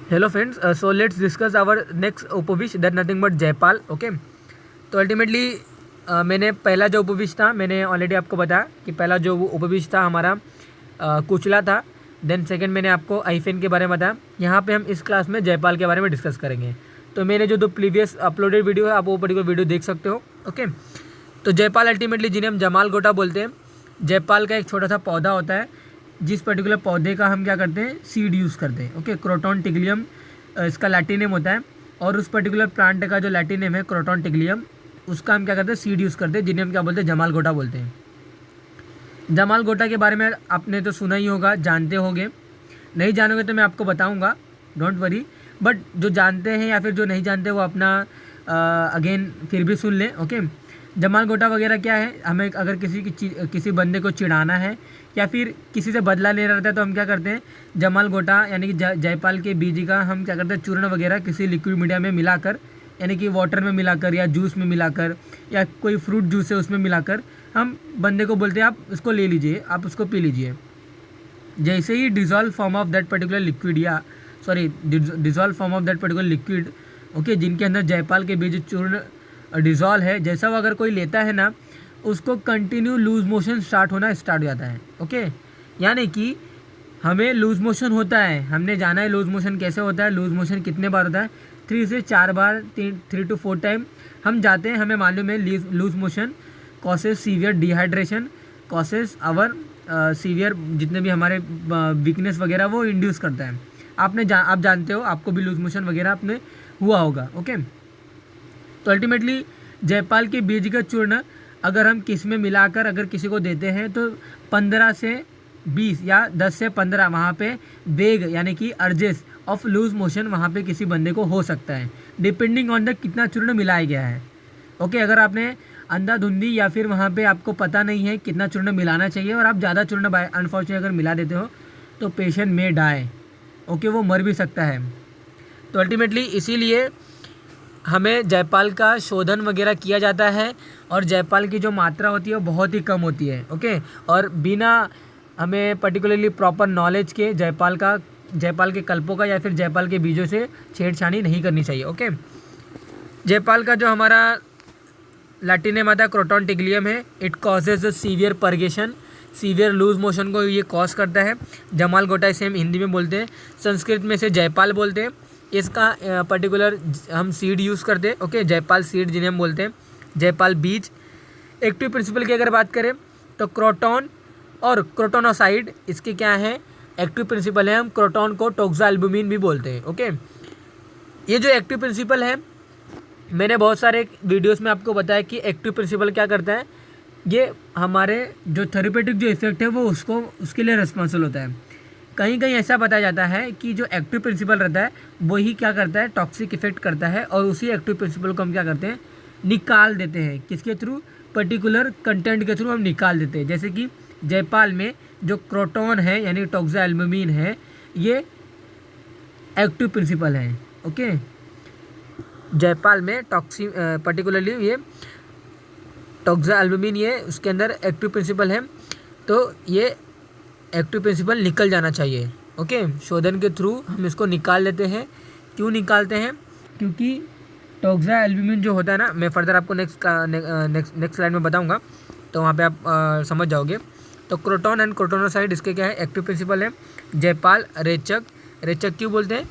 Hello friends, so let's discuss our next उपविश that nothing but Jaipal. Okay, तो ultimately मैंने पहला जो उपविश था, मैंने ऑलरेडी आपको बताया कि पहला जो उपविश था हमारा कुचला था. देन सेकंड मैंने आपको आईफेन के बारे में बताया. यहाँ पे हम इस क्लास में जयपाल के बारे में डिस्कस करेंगे. तो मैंने जो दो प्रीवियस अपलोडेड वीडियो है, आप वो पर्टिकुलर वीडियो देख सकते हो. ओके, तो जयपाल अल्टीमेटली जिन्हें हम जमाल गोटा बोलते हैं, जयपाल का एक छोटा सा पौधा होता है जिस पर्टिकुलर पौधे का हम क्या करते हैं, सीड यूज़ करते हैं. ओके, क्रोटॉन टिग्लियम इसका लैटिन नेम होता है, और उस पर्टिकुलर प्लांट का जो लैटिन नेम है क्रोटॉन टिग्लियम, उसका हम क्या करते हैं, सीड यूज़ करते हैं, जिन्हें हम क्या बोलते हैं, जमाल गोटा बोलते हैं. जमाल गोटा के बारे में आपने तो सुना ही होगा, जानते होंगे. नहीं जानोगे तो मैं आपको बताऊंगा, डोंट वरी. बट जो जानते हैं या फिर जो नहीं जानते वो अपना अगेन फिर भी सुन लें. ओके, जमाल गोटा वगैरह क्या है, हमें अगर किसी बंदे को चिढ़ाना है या फिर किसी से बदला लेना रहता है तो हम क्या करते हैं, जमाल गोटा यानी कि जयपाल के बीज का हम क्या करते हैं, चूर्ण वगैरह किसी लिक्विड मीडिया में मिलाकर, यानी कि वाटर में मिलाकर या जूस में मिलाकर या कोई फ्रूट जूस है उसमें मिलाकर हम बंदे को बोलते हैं आप इसको ले लीजिए, आप उसको पी लीजिए. जैसे ही dissolve form of that particular liquid या dissolve form of that particular liquid, okay, जिनके अंदर जयपाल के बीज चूर्ण डिज़ोल्व है, जैसा वो अगर कोई लेता है ना, उसको कंटिन्यू लूज मोशन स्टार्ट होना स्टार्ट हो जाता है. ओके, यानी कि हमें लूज मोशन होता है, हमने जाना है लूज मोशन कैसे होता है. लूज मोशन कितने बार होता है, 3 से 4 बार, 3 to 4 टाइम हम जाते हैं. हमें मालूम है loose motion causes severe dehydration, causes our severe, जितने भी हमारे वीकनेस वगैरह वो इंड्यूस करता है. आप जानते हो, आपको भी लूज मोशन वगैरह आपने हुआ होगा. ओके, तो अल्टीमेटली जयपाल के बीज का चूर्ण अगर हम किस में मिलाकर अगर किसी को देते हैं तो 15 से 20 या 10 से 15 वहाँ पे वेग यानी कि अर्जेस ऑफ लूज मोशन वहाँ पे किसी बंदे को हो सकता है, डिपेंडिंग ऑन द कितना चूर्ण मिलाया गया है. ओके, अगर आपने अंधाधुंधी या फिर वहाँ पे आपको पता नहीं है कितना चूर्ण मिलाना चाहिए और आप ज़्यादा चूर्ण अनफॉर्चुनेटली अगर मिला देते हो तो पेशेंट में डाई. ओके, वो मर भी सकता है. तो अल्टीमेटली इसीलिए हमें जयपाल का शोधन वगैरह किया जाता है और जयपाल की जो मात्रा होती है वो बहुत ही कम होती है. ओके, और बिना हमें पर्टिकुलरली प्रॉपर नॉलेज के जयपाल के कल्पों का या फिर जयपाल के बीजों से छेड़छाड़ी नहीं करनी चाहिए. ओके, जयपाल का जो हमारा लैटिन नेम आता है क्रोटॉन टिग्लियम है. It causes the severe purgation, severe loose motion को ये कॉज करता है. जमाल गोटा इसे हम हिंदी में बोलते हैं, संस्कृत में इसे जयपाल बोलते हैं. इसका पर्टिकुलर हम सीड यूज़ करते हैं. ओके, जयपाल सीड जिन्हें हम बोलते हैं, जयपाल बीज. एक्टिव प्रिंसिपल की अगर बात करें तो क्रोटॉन और क्रोटोनोसाइड इसके क्या है, एक्टिव प्रिंसिपल है. हम क्रोटॉन को टोक्साल्बुमिन भी बोलते हैं. ओके, ये जो एक्टिव प्रिंसिपल है, मैंने बहुत सारे वीडियोस में आपको बताया कि एक्टिव प्रिंसिपल क्या करता है, ये हमारे जो थेरेपेटिक जो इफेक्ट है वो उसके लिए रिस्पॉन्सिबल होता है. कहीं कहीं ऐसा बताया जाता है कि जो एक्टिव प्रिंसिपल रहता है वही क्या करता है, टॉक्सिक इफेक्ट करता है, और उसी एक्टिव प्रिंसिपल को हम क्या करते हैं, निकाल देते हैं. किसके थ्रू, पर्टिकुलर कंटेंट के थ्रू हम निकाल देते हैं. जैसे कि जयपाल में जो क्रोटॉन है यानी टोक्साल्बुमिन है, ये एक्टिव प्रिंसिपल है. ओके, जयपाल में पर्टिकुलरली ये टोक्साल्बुमिन ये उसके अंदर एक्टिव प्रिंसिपल है, तो ये एक्टिव प्रिंसिपल निकल जाना चाहिए. ओके, शोधन के थ्रू हम इसको निकाल लेते हैं. क्यों निकालते हैं, क्योंकि टोक्साल्बुमिन जो होता है ना, मैं फर्दर आपको नेक्स्ट स्लाइड में बताऊंगा, तो वहाँ पे आप समझ जाओगे. तो क्रोटॉन एंड क्रोटोनोसाइड इसके क्या है, एक्टिव प्रिंसिपल है. जयपाल रेचक क्यों बोलते हैं,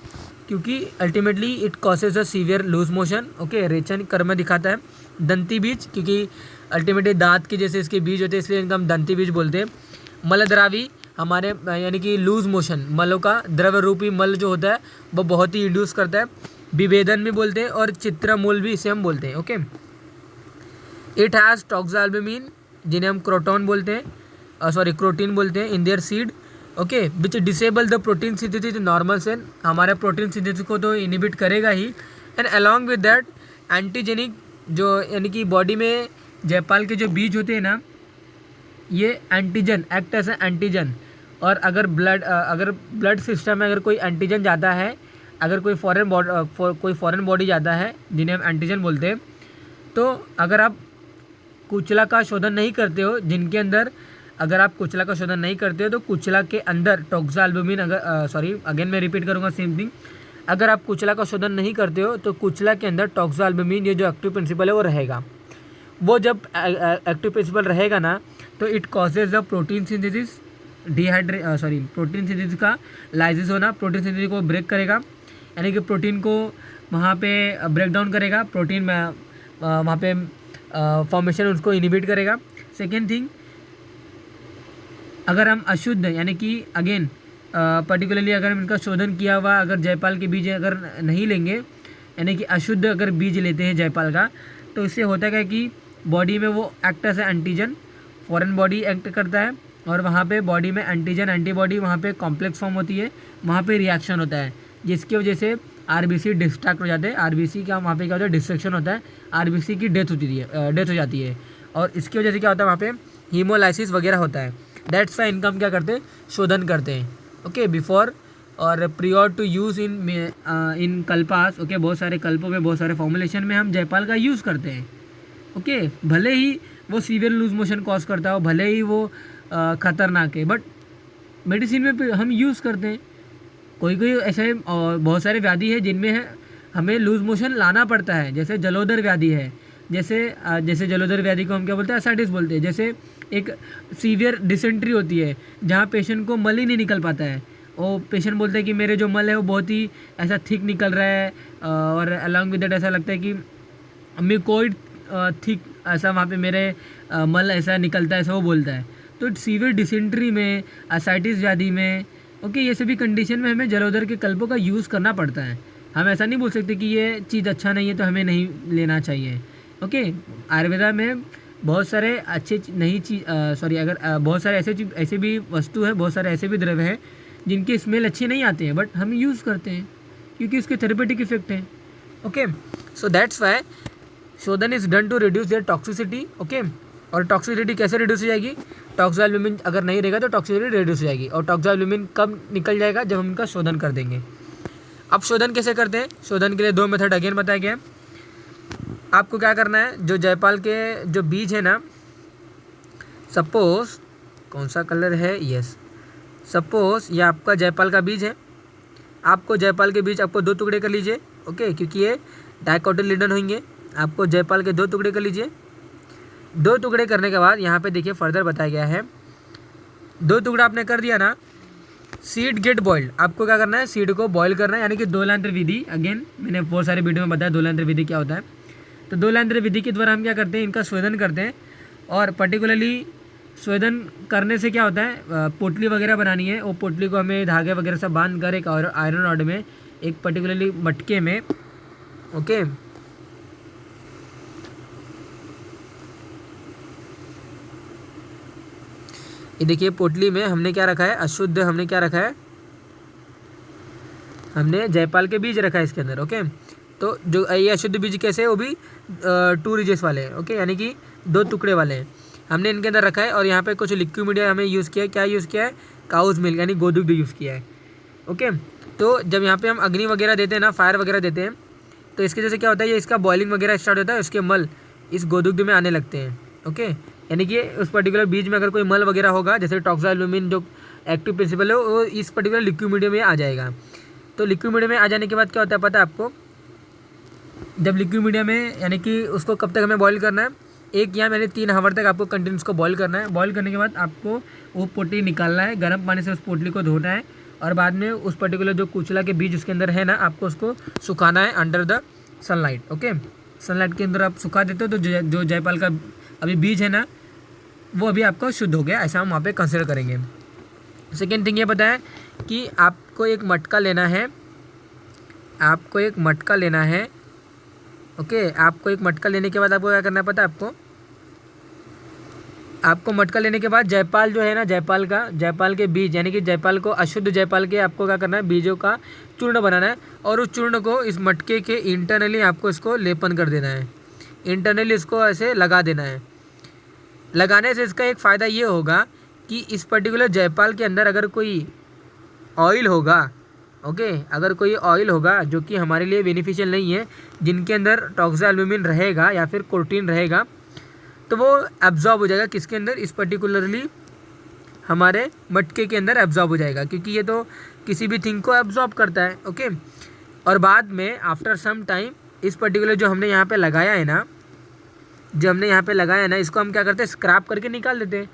क्योंकि ultimately it causes a severe loose motion. Okay, रेचन कर्म दिखाता है. दंती बीज, क्योंकि अल्टीमेटली दांत के जैसे इसके बीज होते हैं, इसलिए इनका हम दंती बीज बोलते हैं. मलद्रावी, हमारे यानी कि लूज मोशन, मलों का द्रव रूपी मल जो होता है वो बहुत ही इंड्यूस करता है. विभेदन भी बोलते हैं और चित्रमूल भी इसे हम बोलते हैं. ओके, इट हैज़ टोक्साल्बुमिन जिन्हें हम क्रोटॉन बोलते हैं, क्रोटीन बोलते हैं, in their seed. Okay, which disable the protein synthesis in normal cell, हमारे प्रोटीन सिंथेसिस को तो इनिबिट करेगा ही. And along with that antigenic, जो यानी कि बॉडी में जयपाल के जो बीज होते हैं ना, ये एंटीजन एक्ट एज एंटीजन. और अगर ब्लड सिस्टम में अगर कोई एंटीजन जाता है, अगर कोई फॉरेन बॉडी जाता है जिन्हें हम एंटीजन बोलते हैं, तो अगर आप कुचला का शोधन नहीं करते हो, जिनके अंदर अगर आप कुचला का शोधन नहीं करते हो तो कुचला के अंदर टोक्साल्बुमिन अगर अगेन मैं रिपीट करूँगा सेम थिंग, अगर आप कुचला का शोधन नहीं करते हो तो कुचला के अंदर टॉक्सोएल्बुमिन ये जो एक्टिव प्रिंसिपल है वो रहेगा। वो जब एक्टिव प्रिंसिपल रहेगा ना तो it causes the protein synthesis protein synthesis का लाइसिस होना, प्रोटीन सिंथेसिस को ब्रेक करेगा, यानी कि प्रोटीन को वहाँ पे ब्रेक डाउन करेगा, प्रोटीन में वहाँ पे फॉर्मेशन उसको इनिबिट करेगा। सेकेंड थिंग, अगर हम अशुद्ध यानी कि अगेन पर्टिकुलरली अगर हम इनका शोधन किया हुआ अगर जायफल के बीज अगर नहीं लेंगे, यानी कि अशुद्ध अगर बीज लेते हैं जायफल का, तो इससे होता है कि बॉडी में वो act as antigen, foreign body act करता है और वहाँ पे बॉडी में एंटीजन एंटीबॉडी वहाँ पे कॉम्प्लेक्स फॉर्म होती है, वहाँ पे रिएक्शन होता है जिसकी वजह से आरबीसी डिस्ट्रैक्ट हो जाते हैं। आरबीसी का वहाँ पे क्या होता है, डिस्ट्रक्शन होता है, आरबीसी की डेथ हो जाती है और इसकी वजह से क्या होता है वहाँ पे हीमोलाइसिस वगैरह होता है। दैट्स वाई इनका हम क्या करते हैं, शोधन करते हैं। ओके, बिफोर और प्रियोर टू यूज़ इन कल्पास। ओके, बहुत सारे कल्पों में बहुत सारे फॉर्मुलेशन में हम जायफल का यूज़ करते हैं। ओके, भले ही वो सीवियर लूज मोशन कॉज करता हो, भले ही वो ख़तरनाक है, बट मेडिसिन में हम यूज़ करते हैं। कोई ऐसे बहुत सारे व्याधि है जिनमें हमें लूज मोशन लाना पड़ता है, जैसे जलोदर व्याधि है, जैसे जलोदर व्याधि को हम क्या बोलते हैं, एसाइटिस बोलते हैं। जैसे एक सीवियर डिसेंट्री होती है जहाँ पेशेंट को मल ही नहीं निकल पाता है, वो पेशेंट बोलते हैं कि मेरे जो मल है वो बहुत ही ऐसा थिक निकल रहा है और अलॉन्ग विद दैट ऐसा लगता है कि मैं कोई थिक ऐसा वहाँ पे मेरे मल ऐसा निकलता है, ऐसा वो बोलता है। तो सीवियर डिसेंट्री में, एसाइटिस व्याधि में, ओके, ये सभी कंडीशन में हमें जलोदर के कल्पों का यूज़ करना पड़ता है। हम ऐसा नहीं बोल सकते कि ये चीज़ अच्छा नहीं है तो हमें नहीं लेना चाहिए। ओके, आयुर्वेदा में बहुत सारे अच्छे बहुत सारे ऐसे भी वस्तु है, बहुत सारे ऐसे भी द्रव्य हैं जिनके स्मेल अच्छे नहीं आते हैं, बट हम यूज़ करते हैं क्योंकि इसके थेरेपेटिक इफेक्ट हैं। Okay, so that's why shodhan is done to reduce their toxicity. Okay, और टॉक्सिसिटी कैसे रिड्यूस हो जाएगी, टॉक्सोएल्बुमिन अगर नहीं रहेगा तो टॉक्सिसिटी रिड्यूस हो जाएगी। और टॉक्सोएल्बुमिन कब निकल जाएगा, जब हम इनका शोधन कर देंगे। अब शोधन कैसे करते हैं, शोधन के लिए 2 मेथड अगेन बताया गया है। आपको क्या करना है, जो जायफल के जो बीज है ना, सपोज कौन सा कलर है, यस, सपोज ये आपका जायफल का बीज है। आपको जायफल के बीज आपको 2 टुकड़े कर लीजिए। ओके, क्योंकि ये डाइकोटिलिडन होंगे। आपको जायफल के 2 टुकड़े कर लीजिए। 2 टुकड़े करने के बाद यहाँ पे देखिए फर्दर बताया गया है, 2 टुकड़ा आपने कर दिया ना, सीड गेट बॉइल्ड। आपको क्या करना है, सीड को बॉईल करना है, यानी कि 2 लांतर विधि। अगेन मैंने बहुत सारे वीडियो में बताया 2 लांतर विधि क्या होता है। तो 2 लांतर विधि के द्वारा हम क्या करते हैं, इनका स्वेदन करते हैं। और पर्टिकुलरली स्वेदन करने से क्या होता है, पोटली वगैरह बनानी है, वो पोटली को हमें धागे वगैरह सब बांध कर एक आयरन रॉड में, एक पर्टिकुलरली मटके में, ओके, ये देखिए पोटली में हमने क्या रखा है, अशुद्ध हमने क्या रखा है, हमने जायफल के बीज रखा है इसके अंदर। ओके, तो जो ये अशुद्ध बीज कैसे है, वो भी 2 रिजेस वाले हैं। ओके, यानी कि 2 टुकड़े वाले हैं, हमने इनके अंदर रखा है। और यहाँ पे कुछ लिक्विड मीडिया हमें यूज़ किया है, क्या यूज़ किया है, काउज मिल्क यानी गोदुग्ध यूज़ किया है। ओके, तो जब यहाँ पे हम अग्नि वगैरह देते हैं ना, फायर वगैरह देते हैं, तो इसके जैसे क्या होता है, ये इसका बॉइलिंग वगैरह स्टार्ट होता है, उसके मल इस गोदुग्ध में आने लगते हैं। ओके, यानी कि उस पर्टिकुलर बीज में अगर कोई मल वगैरह होगा, जैसे टॉक्सोएल्बुमिन जो एक्टिव प्रिंसिपल है, वो इस पर्टिकुलर लिक्विड मीडियम में आ जाएगा। तो लिक्विड मीडियम में आ जाने के बाद क्या होता है पता है आपको, जब लिक्विड मीडियम में, यानी कि उसको कब तक हमें बॉईल करना है, 1 या 3 आवर तक आपको कंटिन्यू उसको बॉईल करना है। बॉईल करने के बाद आपको वो पोटली निकालना है, गर्म पानी से उस पोटली को धोना है और बाद में उस पर्टिकुलर जो कुचला के बीज उसके अंदर है ना, आपको उसको सुखाना है under the sunlight. Okay, sunlight के अंदर आप सुखा देते हो तो जो जायफल का अभी बीज है ना, वो अभी आपका शुद्ध हो गया, ऐसा हम वहाँ पे कंसिडर करेंगे। सेकेंड थिंग ये पता है कि आपको एक मटका लेना है, आपको एक मटका लेना है। ओके, आपको एक मटका लेने के बाद आपको क्या करना है पता है आपको मटका लेने के बाद जायफल जो है ना, जायफल के बीज, यानी कि जायफल को, अशुद्ध जायफल के आपको क्या करना है, बीजों का चूर्ण बनाना है और उस चूर्ण को इस मटके के इंटरनली आपको इसको लेपन कर देना है, इंटरनली इसको ऐसे लगा देना है। लगाने से इसका एक फ़ायदा ये होगा कि इस पर्टिकुलर जायफल के अंदर अगर कोई ऑयल होगा, ओके, अगर कोई ऑयल होगा जो कि हमारे लिए बेनिफिशियल नहीं है, जिनके अंदर टॉक्सोएल्बुमिन रहेगा या फिर कोर्टिन रहेगा, तो वो एब्जॉर्ब हो जाएगा किसके अंदर, इस पर्टिकुलरली हमारे मटके के अंदर एब्जॉर्ब हो जाएगा, क्योंकि ये तो किसी भी थिंग को एब्जॉर्ब करता है। ओके, और बाद में आफ्टर सम टाइम इस पर्टिकुलर जो हमने यहाँ पे लगाया है ना, इसको हम क्या करते हैं, स्क्रैप करके निकाल देते हैं।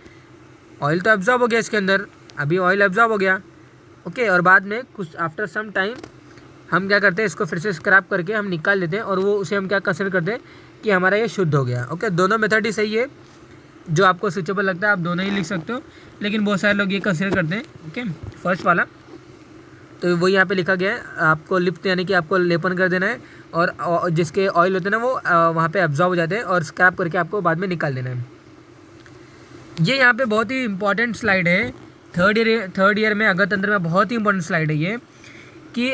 ऑयल तो एब्जॉर्ब हो गया इसके अंदर, अभी ऑयल एब्जॉर्ब हो गया, ओके। और बाद में कुछ आफ्टर सम टाइम हम क्या करते हैं, इसको फिर से स्क्रैप करके हम निकाल देते हैं और वो उसे हम क्या कंसिडर करते हैं कि हमारा ये शुद्ध हो गया, ओके। दोनों मेथड ही सही है, जो आपको सूटेबल लगता है आप दोनों ही लिख सकते हो, लेकिन बहुत सारे लोग ये कंसिडर करते हैं, ओके, फर्स्ट वाला। तो वो यहाँ पे लिखा गया है, आपको लिप्त यानी कि आपको लेपन कर देना है और जिसके ऑयल होते हैं ना वो वहाँ पे एब्जॉर्ब हो जाते हैं और स्क्रैप करके आपको बाद में निकाल देना है। ये यहाँ पे बहुत ही इंपॉर्टेंट स्लाइड है, थर्ड ईयर में अगर तंत्र में बहुत ही इंपॉर्टेंट स्लाइड है ये, कि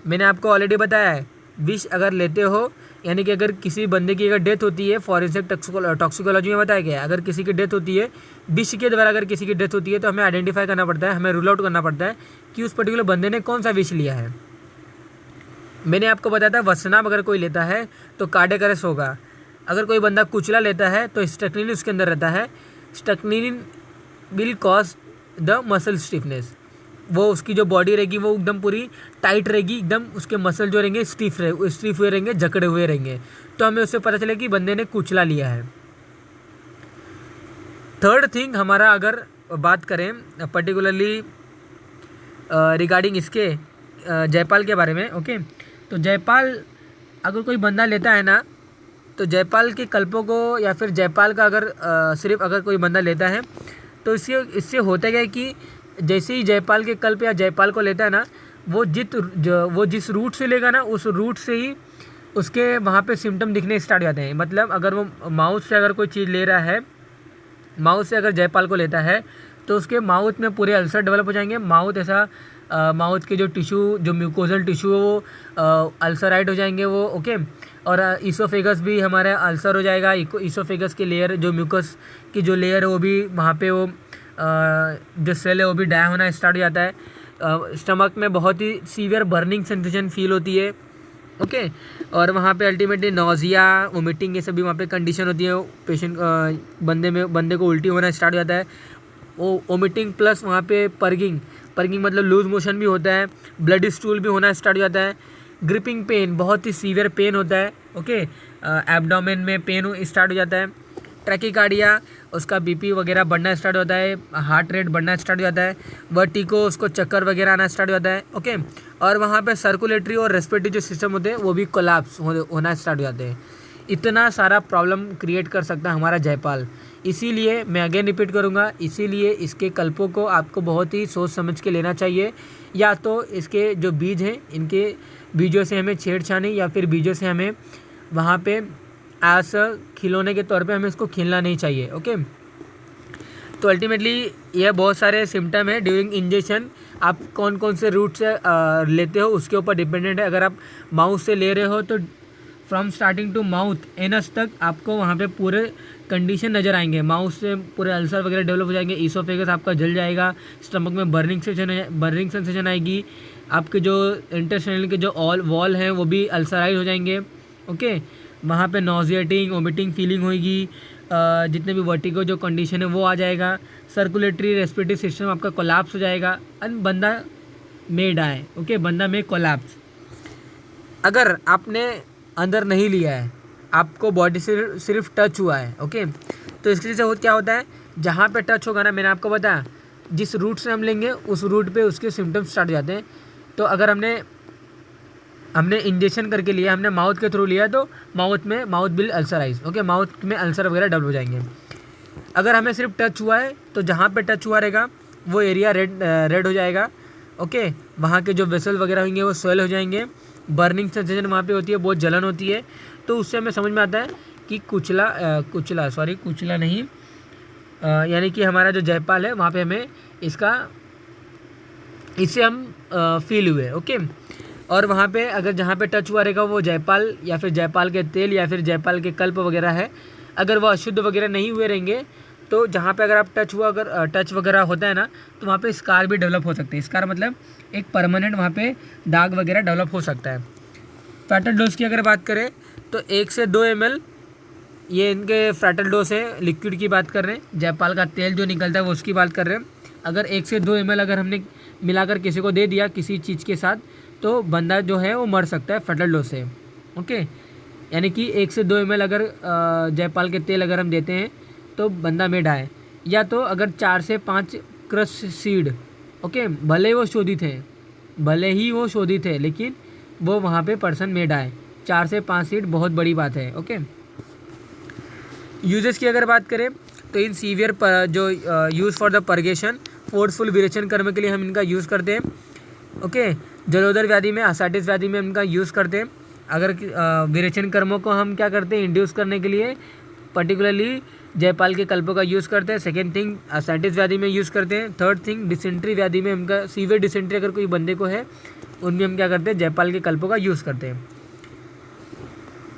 मैंने आपको ऑलरेडी बताया है, विष अगर लेते हो यानी कि अगर किसी बंदे की अगर डेथ होती है, फॉरेंसिक टॉक्सिकोलॉजी में बताया गया है, अगर किसी की डेथ होती है विष के द्वारा, अगर किसी की डेथ होती है तो हमें आइडेंटिफाई करना पड़ता है, हमें रूल आउट करना पड़ता है कि उस पर्टिकुलर बंदे ने कौन सा विष लिया है। मैंने आपको बताया था वसनाम अगर कोई लेता है तो कार्डियक अरेस्ट होगा, अगर कोई बंदा कुचला लेता है तो स्ट्रेक्निन उसके अंदर रहता है, strychnine will cause the muscle stiffness, वो उसकी जो बॉडी रहेगी वो एकदम पूरी टाइट रहेगी, एकदम उसके मसल जो रहेंगे स्टिफ हुए रहेंगे, जकड़े हुए रहेंगे, तो हमें उससे पता चले कि बंदे ने कुचला लिया है। थर्ड थिंग हमारा अगर बात करें पर्टिकुलरली रिगार्डिंग इसके जयपाल के बारे में, ओके, तो जयपाल अगर कोई बंदा लेता है ना, तो जयपाल के कल्पों को या फिर जयपाल का अगर सिर्फ अगर कोई बंदा लेता है तो इससे होता क्या है कि जैसे ही जयपाल के कल्प या जयपाल को लेता है ना, वो जिस रूट से लेगा ना, उस रूट से ही उसके वहाँ पे सिम्टम दिखने स्टार्ट हो जाते हैं। मतलब अगर वो माउथ से अगर कोई चीज़ ले रहा है, माउथ से अगर जयपाल को लेता है तो उसके माउथ में पूरे अल्सर डेवलप हो जाएंगे, माउथ के जो टिश्यू, जो म्यूकोजल टिश्यू है वो अल्सराइड हो जाएंगे वो, ओके। और ईसोफेगस भी हमारा अल्सर हो जाएगा, ईसोफेगस की लेयर, जो म्यूकस की जो लेयर है वो भी वहाँ पे वो जो सेल है वो भी डाई होना स्टार्ट हो जाता है। स्टमक में बहुत ही सीवियर बर्निंग सेंसेशन फील होती है, ओके। और वहाँ पे अल्टीमेटली नोजिया, वोमिटिंग, ये सभी वहाँ पे कंडीशन होती है, पेशेंट बंदे को उल्टी होना स्टार्ट हो जाता है, वो वोमिटिंग प्लस वहाँ पे पर्गिंग मतलब लूज मोशन भी होता है, ब्लडी स्टूल भी होना स्टार्ट हो जाता है, ग्रिपिंग पेन, बहुत ही सीवियर पेन होता है, ओके। एब्डोमेन में पेन स्टार्ट हो जाता है, ट्रैकीकार्डिया, उसका बीपी वगैरह बढ़ना स्टार्ट होता है, हार्ट रेट बढ़ना स्टार्ट हो जाता है, वर्टिको, उसको चक्कर वगैरह आना स्टार्ट हो जाता है, ओके। और वहाँ पे सर्कुलेटरी और रेस्पिरेटरी जो सिस्टम होते हैं वो भी कोलैप्स होना स्टार्ट हो जाते हैं। इतना सारा प्रॉब्लम क्रिएट कर सकता है हमारा जयपाल। इसीलिए मैं अगेन रिपीट करूँगा, इसीलिए इसके कल्पों को आपको बहुत ही सोच समझ के लेना चाहिए, या तो इसके जो बीज हैं इनके बीजों से हमें छेड़छाड़ी, या फिर बीजों से हमें वहाँ पे एज खिलौने के तौर पे हमें इसको खेलना नहीं चाहिए, ओके। तो अल्टीमेटली यह बहुत सारे सिम्टम है ड्यूरिंग इंजेक्शन, आप कौन कौन से रूट से लेते हो उसके ऊपर डिपेंडेंट है। अगर आप माउथ से ले रहे हो तो from starting to mouth anus तक आपको वहाँ पे पूरे कंडीशन नज़र आएंगे, माउथ से पूरे अल्सर वगैरह डेवलप हो जाएंगे, ईसोफेगस आपका जल जाएगा, स्टमक में बर्निंग सेंसेशन आएगी, आपके जो इंटेस्टाइनल के जो वॉल हैं वो भी अल्सराइज हो जाएंगे, ओके। वहाँ पे नॉजिएटिंग, वोमिटिंग फीलिंग होगी, जितने भी वर्टिगो जो कंडीशन है वो आ जाएगा, सर्कुलेटरी रेस्पिरेटरी सिस्टम आपका कोलैप्स हो जाएगा एंड बंदा में डाई, ओके, बंदा में कोलैप्स। अगर आपने अंदर नहीं लिया है, आपको बॉडी से सिर्फ टच हुआ है, ओके, तो इसके से क्या होता है, जहाँ पे टच होगा ना, मैंने आपको बताया जिस रूट से हम लेंगे उस रूट पे उसके सिम्टम्स स्टार्ट हो जाते हैं। तो अगर हमने इंजेक्शन करके लिया, हमने माउथ के थ्रू लिया, तो माउथ विल अल्सराइज, ओके, माउथ में अल्सर वगैरह डेवलप हो जाएंगे। अगर हमें सिर्फ टच हुआ है तो जहाँ पे टच हुआ रहेगा वो एरिया रेड हो जाएगा, ओके। वहाँ के जो वेसल वगैरह होंगे वो स्वेल हो जाएंगे, बर्निंग सेंसेशन वहाँ पे होती है, बहुत जलन होती है। तो उससे हमें समझ में आता है कि कुचला नहीं, यानी कि हमारा जो जयपाल है वहाँ पे हमें इससे हम फील हुए, ओके। और वहाँ पे अगर जहाँ पे टच हुआ रहेगा वो जयपाल या फिर जयपाल के तेल या फिर जयपाल के कल्प वगैरह है, अगर वो अशुद्ध वगैरह नहीं हुए रहेंगे तो जहाँ पे अगर आप टच वगैरह होता है ना, तो वहाँ पे स्कार भी डेवलप हो सकते हैं। स्कार मतलब एक परमानेंट वहाँ पे दाग वगैरह डेवलप हो सकता है। फैटल डोज की अगर बात करें तो 1 से 2 ml ये इनके फैटल डोज है, लिक्विड की बात कर रहे हैं, जयपाल का तेल जो निकलता है वो उसकी बात कर रहे हैं। अगर 1 से 2 ml अगर हमने मिलाकर किसी को दे दिया किसी चीज़ के साथ, तो बंदा जो है वो मर सकता है फटल डोज से। ओके, यानी कि 1 से 2 ml अगर जयपाल के तेल अगर हम देते हैं तो बंदा में डाए, या तो अगर 4 से 5 क्रश सीड, ओके, भले ही वो शोधित है लेकिन वो वहाँ पे पर्सन में डाए। 4 से 5 सीड बहुत बड़ी बात है। ओके, यूजेस की अगर बात करें तो इन सीवियर जो use for the purgation, forceful विरेचन कर्म के लिए हम इनका यूज़ करते हैं। ओके, जलोदर व्याधि में, असाइटिस व्याधि में इनका यूज़ करते हैं। अगर विरेचन कर्मों को हम क्या करते हैं, इंड्यूस करने के लिए पर्टिकुलरली जयपाल के कल्पों का यूज़ करते हैं। सेकेंड थिंग, असाइटिस व्याधि में यूज़ करते हैं। थर्ड थिंग, डिसेंट्री व्याधि में उनका, सीवियर डिसेंट्री अगर कोई बंदे को है उनमें हम क्या करते हैं, जयपाल के कल्पों का यूज़ करते हैं।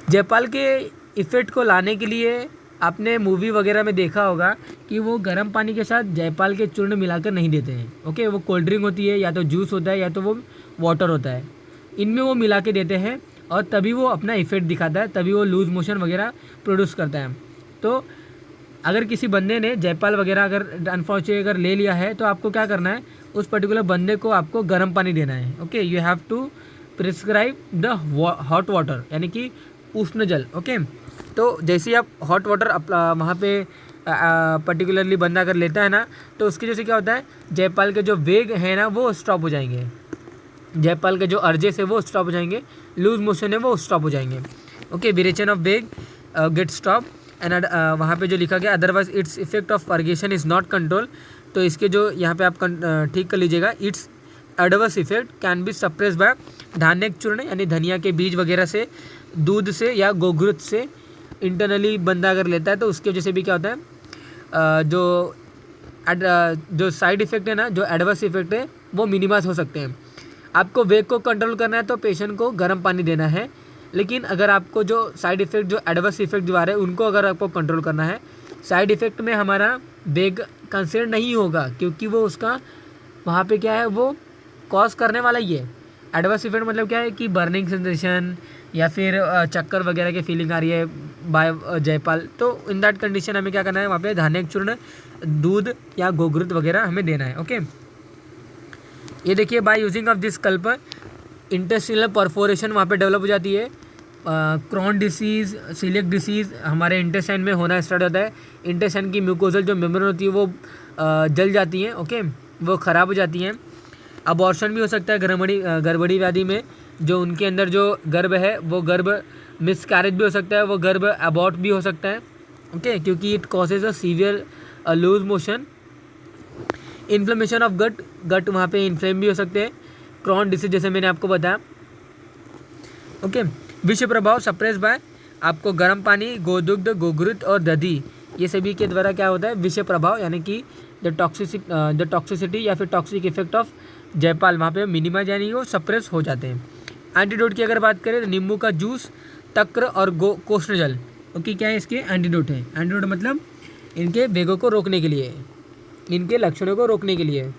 जयपाल के इफ़ेक्ट को लाने के लिए आपने मूवी वगैरह में देखा होगा कि वो गर्म पानी के साथ जयपाल के चूर्ण मिलाकर नहीं देते हैं। ओके, वो कोल्ड ड्रिंक होती है, या तो जूस होता है, या तो वो वाटर होता है, इनमें वो मिला के देते हैं और तभी वो अपना इफ़ेक्ट दिखाता है, तभी वो लूज़ मोशन वगैरह प्रोड्यूस करता है। तो अगर किसी बंदे ने जयपाल वगैरह अगर अनफॉर्चुनेटली अगर ले लिया है तो आपको क्या करना है, उस पर्टिकुलर बंदे को आपको गर्म पानी देना है। Okay, you have to prescribe the hot water, यानी कि उष्ण जल। ओके, तो जैसे ही आप हॉट वाटर वहाँ पे पर्टिकुलरली बंदा अगर लेता है ना, तो उसकी जैसे क्या होता है, जयपाल के जो वेग है ना वो स्टॉप हो जाएंगे, जयपाल के जो अर्जेस है वो स्टॉप हो जाएंगे, लूज मोशन है वो स्टॉप हो जाएंगे। Okay, virechan of veg get stop and वहाँ पे जो लिखा गया, otherwise its effect of purgation is not control, तो इसके जो यहाँ पे आप ठीक कर लीजिएगा, its adverse effect can be suppress by dhanya churna, यानी धनिया के बीज वगैरह से, दूध से या गोघृत से इंटरनली बंदा अगर लेता है तो उसकी वजह से भी क्या होता है, जो साइड इफ़ेक्ट है ना, जो एडवर्स इफेक्ट है वो मिनिमाइज हो सकते हैं। आपको वेग को कंट्रोल करना है तो पेशेंट को गर्म पानी देना है, लेकिन अगर आपको जो साइड इफ़ेक्ट, जो एडवर्स इफेक्ट जो आ रहे हैं उनको अगर आपको कंट्रोल करना है, साइड इफ़ेक्ट में हमारा वेग कंसिडर नहीं होगा, क्योंकि वो उसका वहाँ पे क्या है, वो कॉज करने वाला ही है। एडवर्स इफेक्ट मतलब क्या है कि बर्निंग सेंसेशन या फिर चक्कर वगैरह की फीलिंग आ रही है बाय जयपाल, तो इन दैट कंडीशन हमें क्या करना है, वहाँ पे धान्य चूर्ण, दूध या गोघृत वगैरह हमें देना है। ओके, ये देखिए, बाय यूजिंग ऑफ दिस कल्प इंटेस्टिनल परफोरेशन वहाँ पे डेवलप हो जाती है। क्रॉन डिसीज़, सीलियक डिसीज़ हमारे इंटेस्टाइन में होना स्टार्ट होता है। इंटेस्टाइन की म्यूकोजल जो मेम्ब्रेन होती है वो जल जाती हैं। ओके, वो ख़राब हो जाती हैं। अबॉर्शन भी हो सकता है गड़बड़ी व्याधि में, जो उनके अंदर जो गर्भ है वो गर्भ मिसकैरेज भी हो सकता है, वो गर्भ अबॉर्ट भी हो सकता है। ओके, क्योंकि it causes a severe loose motion. Inflammation of gut वहाँ पे इन्फ्लेम भी हो सकते हैं। क्रॉन डिसीज जैसे मैंने आपको बताया। ओके, विषय प्रभाव सप्रेस बाय, आपको गर्म पानी, गोदुग्ध, गोघृत और दधी, ये सभी के द्वारा क्या होता है, विषय प्रभाव, यानी कि द टॉक्सिसिटी या फिर टॉक्सिक इफेक्ट ऑफ जयपाल वहाँ पे मिनिमाइज, यानी वो सप्रेस हो जाते हैं। एंटीडोट की अगर बात करें तो नींबू का जूस, तक्र और कोष्ण जल। ओके, क्या है इसके एंटीडोट है। एंटीडोट मतलब इनके वेगों को रोकने के लिए, इनके लक्षणों को रोकने के लिए।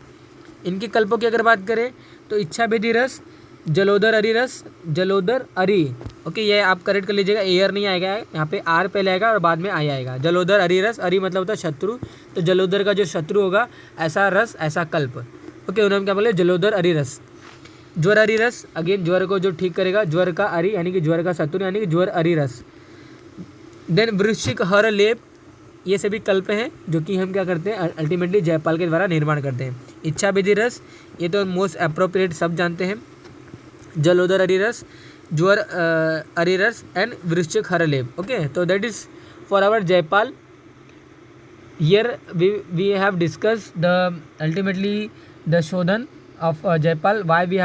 इनके कल्पों की अगर बात करें तो इच्छा भेदी रस, जलोदर अरी रस, जलोदर अरी। ओके, ये आप करेक्ट कर लीजिएगा, एयर नहीं आएगा, यहाँ पे आर पहले आएगा और बाद में आई आएगा। जलोदर अरी रस, अरी मतलब होता है शत्रु, तो जलोदर का जो शत्रु होगा, ऐसा रस ऐसा कल्प। ओके, उन्होंने क्या बोले, जलोदर अरी रस। ज्वर अरी रस, अगेन ज्वर को जो ठीक करेगा, ज्वर का अरी यानी कि ज्वर का शत्रु, यानी कि ज्वर अरी रस। देन वृश्चिक हर लेप, ये सभी कल्प हैं जो कि हम क्या करते हैं, अल्टीमेटली जयपाल के द्वारा निर्माण करते हैं। इच्छा विधि रस, ये तो मोस्ट अप्रोप्रिएट सब जानते हैं। जलोदर अरी रस, ज्वर अरी रस एंड वृश्चिक हर लेप। ओके, तो that is for our Jaipal. Here we have discuss the ultimately the shodhan of Jaipal, why we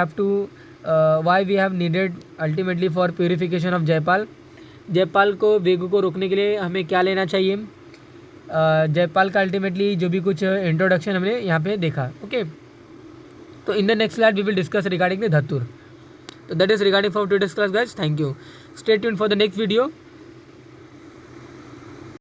have needed ultimately for purification of Jaipal। Jaipal को वेगों को रोकने के लिए हमें क्या लेना चाहिए, जयपाल का अल्टीमेटली जो भी कुछ इंट्रोडक्शन हमने यहाँ पे देखा। ओके, तो in the next slide we will discuss regarding the dhatura. तो that is regarding for today's class guys. Thank you, stay tuned for the next video.